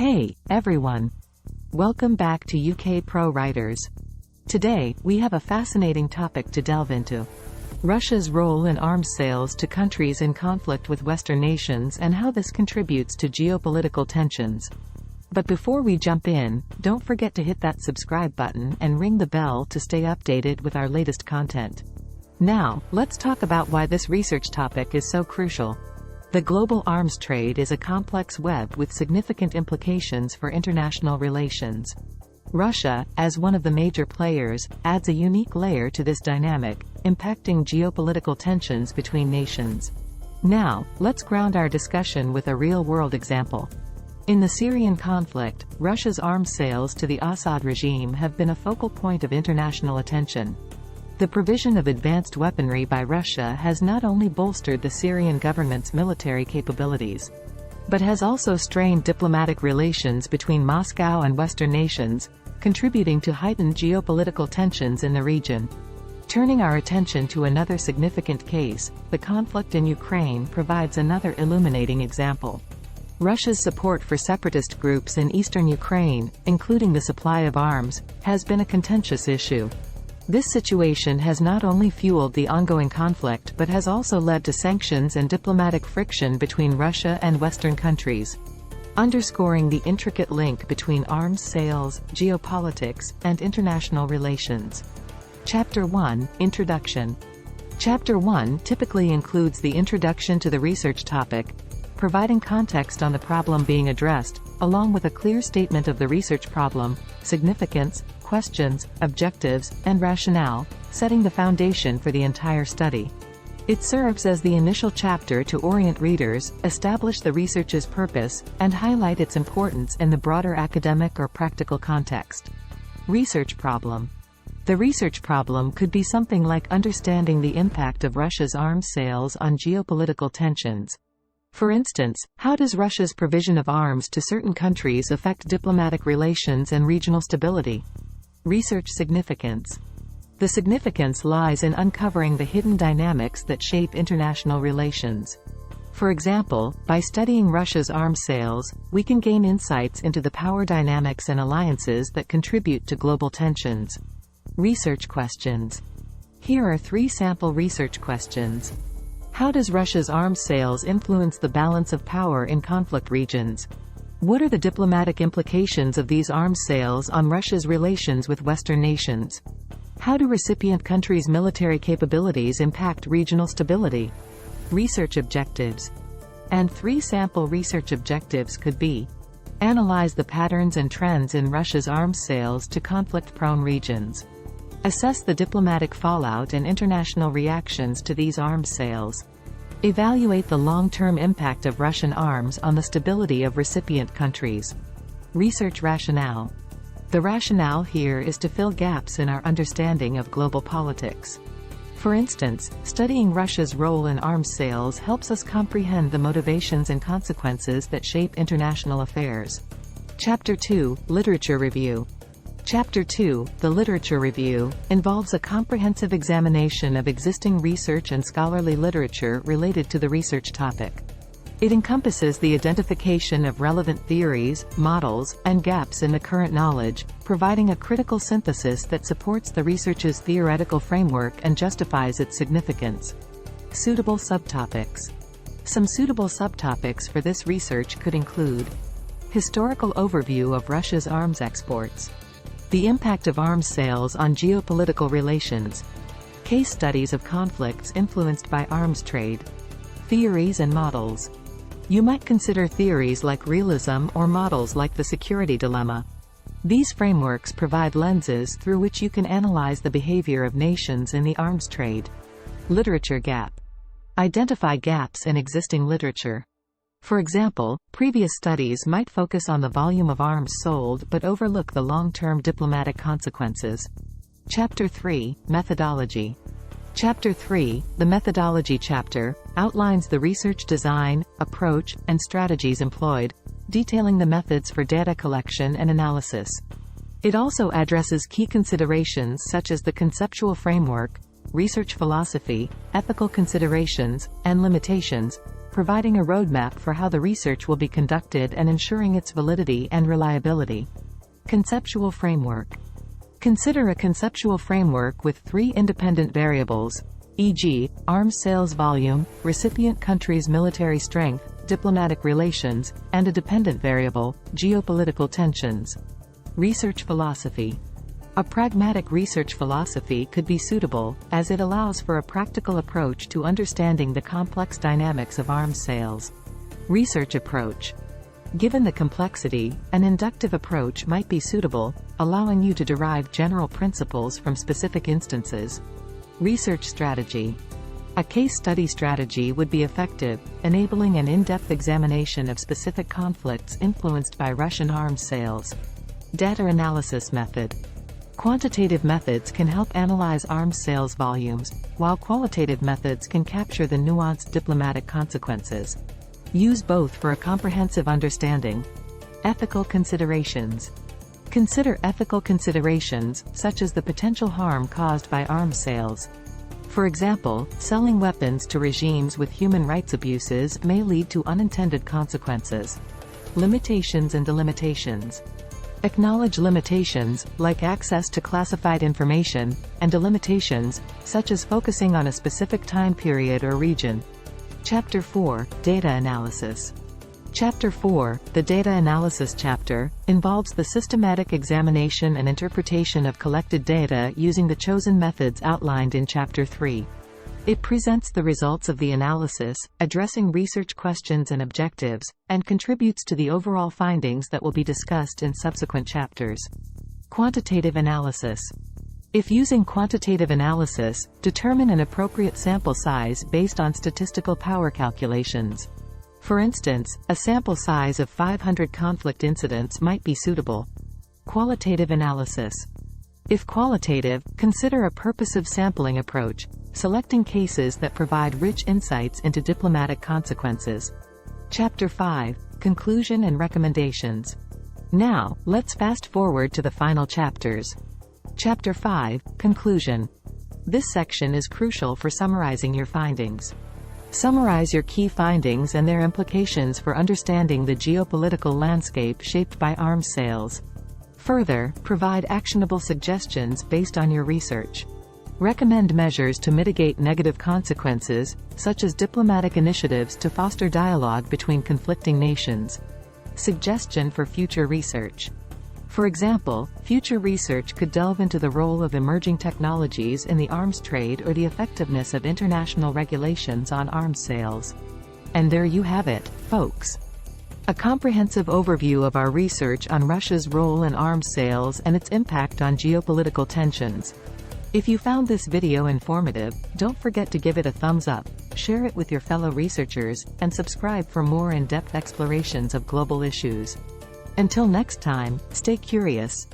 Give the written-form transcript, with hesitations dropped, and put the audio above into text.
Hey, everyone! Welcome back to UK Pro Writers. Today, we have a fascinating topic to delve into. Russia's role in arms sales to countries in conflict with Western nations and how this contributes to geopolitical tensions. But before we jump in, don't forget to hit that subscribe button and ring the bell to stay updated with our latest content. Now, let's talk about why this research topic is so crucial. The global arms trade is a complex web with significant implications for international relations. Russia, as one of the major players, adds a unique layer to this dynamic, impacting geopolitical tensions between nations. Now, let's ground our discussion with a real-world example. In the Syrian conflict, Russia's arms sales to the Assad regime have been a focal point of international attention. The provision of advanced weaponry by Russia has not only bolstered the Syrian government's military capabilities, but has also strained diplomatic relations between Moscow and Western nations, contributing to heightened geopolitical tensions in the region. Turning our attention to another significant case, the conflict in Ukraine provides another illuminating example. Russia's support for separatist groups in eastern Ukraine, including the supply of arms, has been a contentious issue. This situation has not only fueled the ongoing conflict but has also led to sanctions and diplomatic friction between Russia and Western countries, underscoring the intricate link between arms sales, geopolitics, and international relations. Chapter 1 – Introduction. Chapter 1 typically includes the introduction to the research topic, providing context on the problem being addressed, along with a clear statement of the research problem, significance, questions, objectives, and rationale, setting the foundation for the entire study. It serves as the initial chapter to orient readers, establish the research's purpose, and highlight its importance in the broader academic or practical context. Research problem. The research problem could be something like understanding the impact of Russia's arms sales on geopolitical tensions. For instance, how does Russia's provision of arms to certain countries affect diplomatic relations and regional stability? Research significance. The significance lies in uncovering the hidden dynamics that shape international relations. For example, by studying Russia's arms sales, we can gain insights into the power dynamics and alliances that contribute to global tensions. Research questions. Here are 3 sample research questions. How does Russia's arms sales influence the balance of power in conflict regions? What are the diplomatic implications of these arms sales on Russia's relations with Western nations? How do recipient countries' military capabilities impact regional stability? Research objectives. And 3 sample research objectives could be: analyze the patterns and trends in Russia's arms sales to conflict-prone regions. Assess the diplomatic fallout and international reactions to these arms sales. Evaluate the long-term impact of Russian arms on the stability of recipient countries. Research rationale. The rationale here is to fill gaps in our understanding of global politics. For instance, studying Russia's role in arms sales helps us comprehend the motivations and consequences that shape international affairs. Chapter 2 – Literature Review. Chapter 2, the Literature Review, involves a comprehensive examination of existing research and scholarly literature related to the research topic. It encompasses the identification of relevant theories, models, and gaps in the current knowledge, providing a critical synthesis that supports the research's theoretical framework and justifies its significance. Suitable subtopics. Some suitable subtopics for this research could include: historical overview of Russia's arms exports, the impact of arms sales on geopolitical relations, case studies of conflicts influenced by arms trade, theories and models. You might consider theories like realism or models like the security dilemma. These frameworks provide lenses through which you can analyze the behavior of nations in the arms trade. Literature gap. Identify gaps in existing literature. For example, previous studies might focus on the volume of arms sold but overlook the long-term diplomatic consequences. Chapter 3 – Methodology. Chapter 3, the Methodology chapter, outlines the research design, approach, and strategies employed, detailing the methods for data collection and analysis. It also addresses key considerations such as the conceptual framework, research philosophy, ethical considerations, and limitations, providing a roadmap for how the research will be conducted and ensuring its validity and reliability. Conceptual framework. Consider a conceptual framework with three independent variables, e.g., arms sales volume, recipient country's military strength, diplomatic relations, and a dependent variable, geopolitical tensions. Research philosophy. A pragmatic research philosophy could be suitable, as it allows for a practical approach to understanding the complex dynamics of arms sales. Research approach. Given the complexity, an inductive approach might be suitable, allowing you to derive general principles from specific instances. Research strategy. A case study strategy would be effective, enabling an in-depth examination of specific conflicts influenced by Russian arms sales. Data analysis method. Quantitative methods can help analyze arms sales volumes, while qualitative methods can capture the nuanced diplomatic consequences. Use both for a comprehensive understanding. Ethical considerations. Consider ethical considerations, such as the potential harm caused by arms sales. For example, selling weapons to regimes with human rights abuses may lead to unintended consequences. Limitations and delimitations. Acknowledge limitations, like access to classified information, and delimitations, such as focusing on a specific time period or region. Chapter 4, Data Analysis. Chapter 4, the Data Analysis chapter, involves the systematic examination and interpretation of collected data using the chosen methods outlined in Chapter 3. It presents the results of the analysis, addressing research questions and objectives, and contributes to the overall findings that will be discussed in subsequent chapters. Quantitative analysis. If using quantitative analysis, determine an appropriate sample size based on statistical power calculations. For instance, a sample size of 500 conflict incidents might be suitable. Qualitative analysis. If qualitative, consider a purposive sampling approach, selecting cases that provide rich insights into diplomatic consequences. Chapter 5, Conclusion and Recommendations. Now, let's fast forward to the final chapters. Chapter 5, Conclusion. This section is crucial for summarizing your findings. Summarize your key findings and their implications for understanding the geopolitical landscape shaped by arms sales. Further, provide actionable suggestions based on your research. Recommend measures to mitigate negative consequences, such as diplomatic initiatives to foster dialogue between conflicting nations. Suggestion for future research. For example, future research could delve into the role of emerging technologies in the arms trade or the effectiveness of international regulations on arms sales. And there you have it, folks. A comprehensive overview of our research on Russia's role in arms sales and its impact on geopolitical tensions. If you found this video informative, don't forget to give it a thumbs up, share it with your fellow researchers, and subscribe for more in-depth explorations of global issues. Until next time, stay curious.